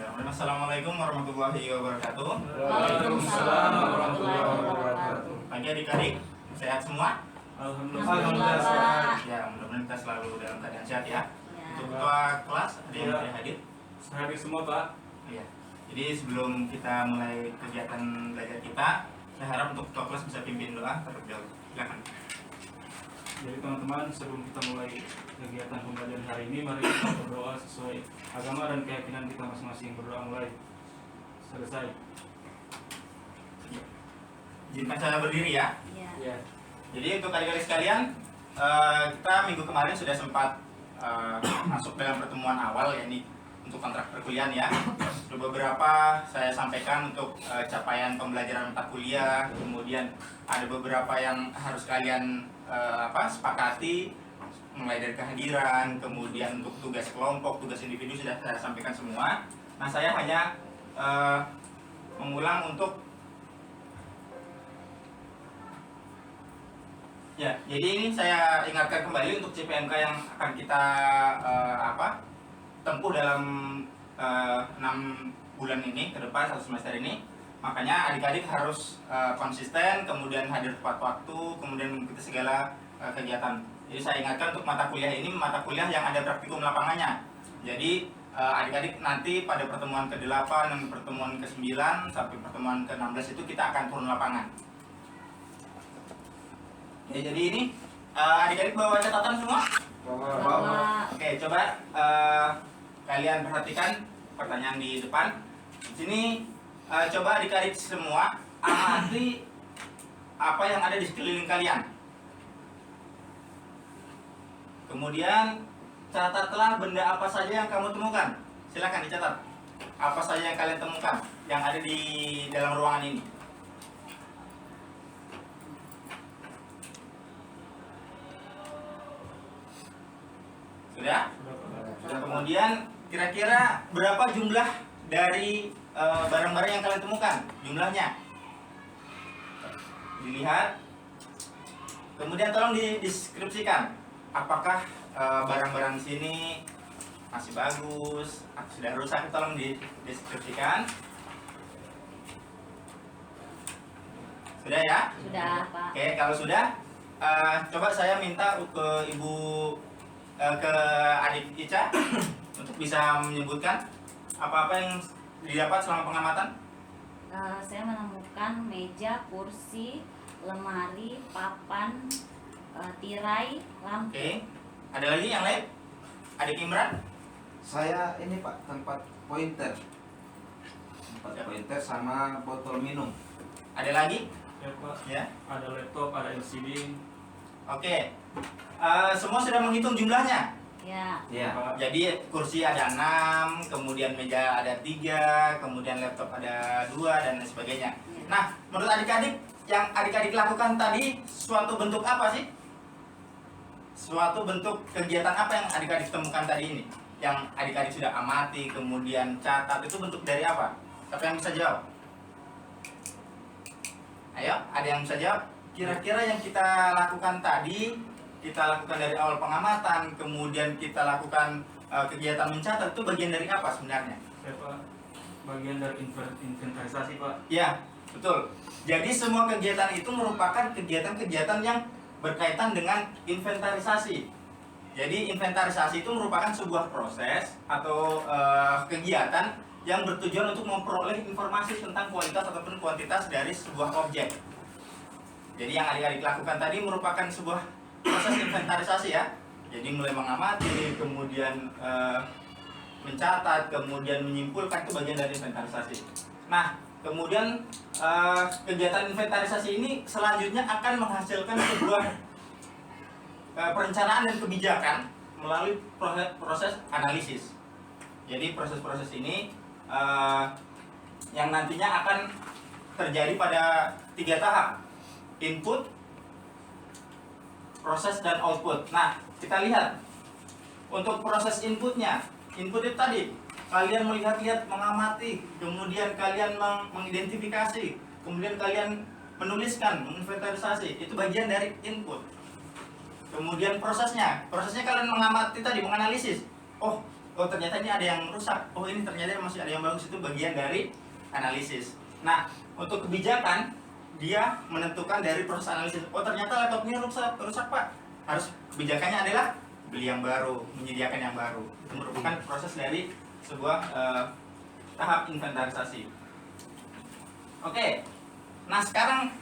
Bismillahirrahmanirrahim. Assalamualaikum warahmatullahi wabarakatuh. Waalaikumsalam warahmatullahi wabarakatuh. Pagi adik-adik, sehat semua? Alhamdulillah sehat. Ya, mudah-mudahan kita selalu dalam keadaan sehat ya. Ya. Untuk ketua kelas ada yang tidak hadir? Hadir semua Pak. Iya. Jadi sebelum kita mulai kegiatan belajar kita, saya harap untuk ketua kelas bisa pimpin doa terlebih dahulu. Silakan. Jadi teman-teman, sebelum kita mulai kegiatan pembelajaran hari ini, mari kita berdoa sesuai agama dan keyakinan kita masing-masing. Berdoa mulai. Selesai. Izinkan saya berdiri ya. Ya. Jadi untuk adik-adik sekalian, kita minggu kemarin sudah sempat masuk dalam pertemuan awal, yakni untuk kontrak perkuliahan ya. Ada beberapa saya sampaikan untuk capaian pembelajaran mata kuliah, kemudian ada beberapa yang harus kalian sepakati, mulai dari kehadiran, kemudian untuk tugas kelompok, tugas individu sudah saya sampaikan semua. Nah, saya hanya mengulang untuk ya, jadi ini saya ingatkan kembali untuk CPMK yang akan kita tempuh dalam 6 bulan ini ke depan, 1 semester ini. Makanya adik-adik harus konsisten, kemudian hadir tepat waktu, kemudian mengikuti segala kegiatan. Jadi saya ingatkan untuk mata kuliah ini, mata kuliah yang ada praktikum lapangannya. Jadi adik-adik nanti pada pertemuan ke-8 dan pertemuan ke-9 sampai pertemuan ke-16 itu kita akan turun lapangan. Ya, jadi ini adik-adik bawa catatan semua? Bawa. Oke, coba kalian perhatikan pertanyaan di depan. Di sini coba adik-adik semua amati apa yang ada di sekeliling kalian. Kemudian catatlah benda apa saja yang kamu temukan. Silakan dicatat. Apa saja yang kalian temukan yang ada di dalam ruangan ini. Sudah? Sudah. Kemudian kira-kira berapa jumlah dari barang-barang yang kalian temukan? Jumlahnya dilihat. Kemudian tolong dideskripsikan. Apakah barang-barang di sini masih bagus, sudah rusak? Tolong dideskripsikan. Sudah ya? Sudah, Pak. Oke, kalau sudah, coba saya minta ke Ibu ke adik Ica untuk bisa menyebutkan apa-apa yang didapat selama pengamatan. Saya menemukan meja, kursi, lemari, papan, tirai, lampu. Oke, ada lagi yang lain? Adik Imran? Saya ini Pak, tempat pointer sama botol minum. Ada lagi? Ya Pak. Ya. Ada laptop, ada LCD. Oke. Semua sudah menghitung jumlahnya. Ya. Ya. Pak. Jadi kursi ada 6, kemudian meja ada 3, kemudian laptop ada 2 dan lain sebagainya. Nah, menurut adik-adik yang adik-adik lakukan tadi suatu bentuk apa sih? Suatu bentuk kegiatan apa yang adik-adik temukan tadi ini? Yang adik-adik sudah amati, kemudian catat, itu bentuk dari apa? Siapa yang bisa jawab? Ayo, ada yang bisa jawab? Kira-kira yang kita lakukan tadi, kita lakukan dari awal pengamatan, kemudian kita lakukan kegiatan mencatat, itu bagian dari apa sebenarnya? Ya Pak. Bagian dari inventarisasi Pak. Ya, betul. Jadi semua kegiatan itu merupakan kegiatan-kegiatan yang berkaitan dengan inventarisasi. Jadi inventarisasi itu merupakan sebuah proses atau kegiatan yang bertujuan untuk memperoleh informasi tentang kualitas ataupun kuantitas dari sebuah objek. Jadi yang adik-adik lakukan tadi merupakan sebuah proses inventarisasi ya. Jadi mulai mengamati, kemudian mencatat, kemudian menyimpulkan, itu bagian dari inventarisasi. Nah, kemudian kegiatan inventarisasi ini selanjutnya akan menghasilkan sebuah perencanaan dan kebijakan melalui proses analisis. Jadi proses-proses ini yang nantinya akan terjadi pada 3 tahap: input, proses, dan output. Nah, kita lihat untuk proses inputnya. Input itu tadi kalian melihat-lihat, mengamati, kemudian kalian mengidentifikasi, kemudian kalian menuliskan, menginventarisasi. Itu bagian dari input. Kemudian prosesnya kalian mengamati tadi, menganalisis. Oh, oh ternyata ini ada yang rusak, oh ini ternyata masih ada yang bagus, itu bagian dari analisis. Nah, untuk kebijakan dia menentukan dari proses analisis, oh ternyata laptop ini rusak Pak, harus kebijakannya adalah beli yang baru, menyediakan yang baru. Itu merupakan proses dari sebuah tahap inventarisasi. Oke, nah sekarang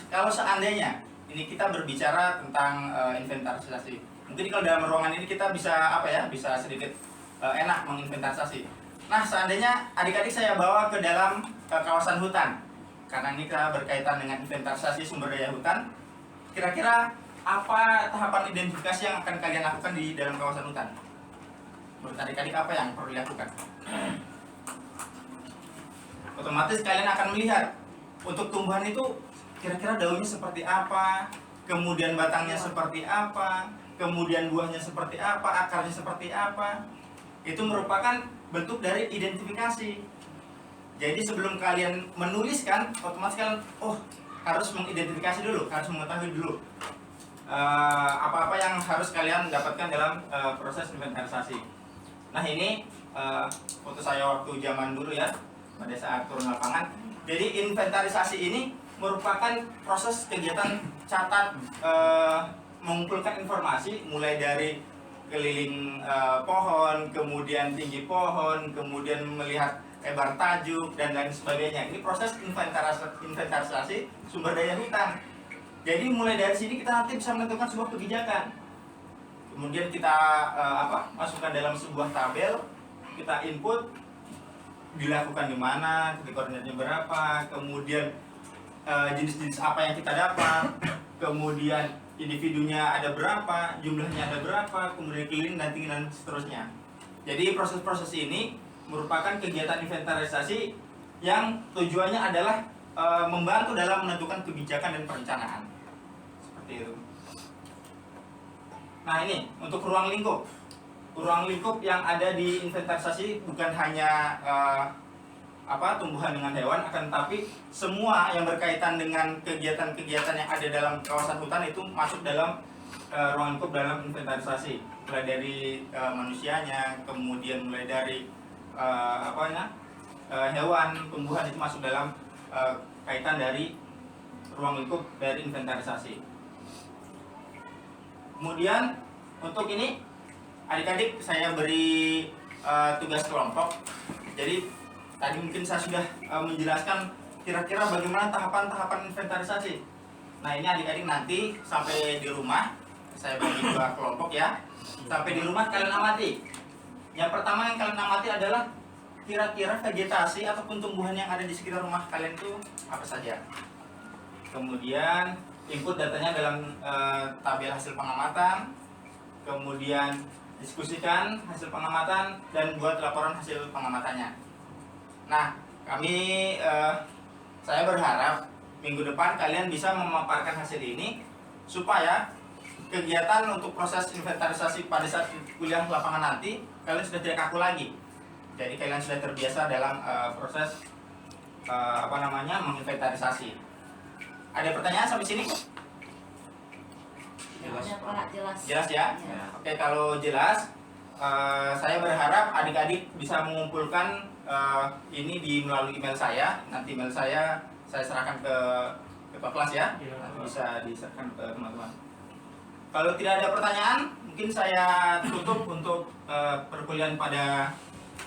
kalau seandainya ini kita berbicara tentang inventarisasi, mungkin kalau dalam ruangan ini kita bisa bisa sedikit enak menginventarisasi. Nah, seandainya adik-adik saya bawa ke dalam kawasan hutan, karena ini kita berkaitan dengan inventarisasi sumber daya hutan, kira-kira apa tahapan identifikasi yang akan kalian lakukan di dalam kawasan hutan? Menurut adik-adik apa yang perlu dilakukan? Otomatis kalian akan melihat untuk tumbuhan itu kira-kira daunnya seperti apa, kemudian batangnya seperti apa, kemudian buahnya seperti apa, akarnya seperti apa. Itu merupakan bentuk dari identifikasi. Jadi sebelum kalian menuliskan, otomatis kalian harus mengidentifikasi dulu, harus mengetahui dulu apa-apa yang harus kalian dapatkan dalam proses inventarisasi. Nah ini foto saya waktu zaman dulu ya, pada saat turun lapangan. Jadi inventarisasi ini merupakan proses kegiatan catat, mengumpulkan informasi mulai dari keliling pohon, kemudian tinggi pohon, kemudian melihat lebar tajuk dan lain sebagainya. Ini proses inventarisasi sumber daya hutan. Jadi mulai dari sini kita nanti bisa menentukan sebuah kebijakan. Kemudian kita masukkan dalam sebuah tabel, kita input, dilakukan di mana, titik koordinatnya berapa, kemudian jenis-jenis apa yang kita dapat, kemudian individunya ada berapa, jumlahnya ada berapa, kemudian keliling dan tinggi dan seterusnya. Jadi proses-proses ini merupakan kegiatan inventarisasi yang tujuannya adalah membantu dalam menentukan kebijakan dan perencanaan. Seperti itu. Nah ini untuk ruang lingkup. Ruang lingkup yang ada di inventarisasi bukan hanya tumbuhan dengan hewan, akan tetapi semua yang berkaitan dengan kegiatan-kegiatan yang ada dalam kawasan hutan itu masuk dalam ruang lingkup dalam inventarisasi. Mulai dari manusianya, kemudian mulai dari hewan, tumbuhan itu masuk dalam kaitan dari ruang lingkup dari inventarisasi. Kemudian untuk ini adik-adik saya beri tugas kelompok. Jadi tadi mungkin saya sudah menjelaskan kira-kira bagaimana tahapan-tahapan inventarisasi. Nah ini adik-adik nanti sampai di rumah, saya bagi 2 kelompok ya. Sampai di rumah kalian amati. Yang pertama yang kalian amati adalah kira-kira vegetasi ataupun tumbuhan yang ada di sekitar rumah kalian itu apa saja. Kemudian input datanya dalam tabel hasil pengamatan. Kemudian diskusikan hasil pengamatan dan buat laporan hasil pengamatannya. Nah, saya berharap minggu depan kalian bisa memaparkan hasil ini supaya kegiatan untuk proses inventarisasi pada saat kuliah lapangan nanti kalian sudah tidak kaku lagi. Jadi kalian sudah terbiasa dalam proses menginventarisasi. Ada pertanyaan sampai sini? Jelas ya? Ya. Oke, kalau jelas, saya berharap adik-adik bisa mengumpulkan ini melalui email saya. Nanti email saya serahkan ke ketua kelas ya. Nanti bisa diserahkan ke teman-teman. Kalau tidak ada pertanyaan, mungkin saya tutup untuk perkuliahan pada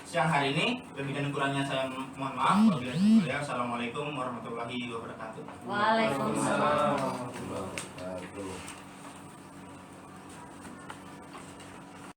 siang hari ini. Lebih dan kurangnya saya mohon maaf. Wabillahi taufiq. Assalamualaikum warahmatullahi wabarakatuh. Waalaikumsalam.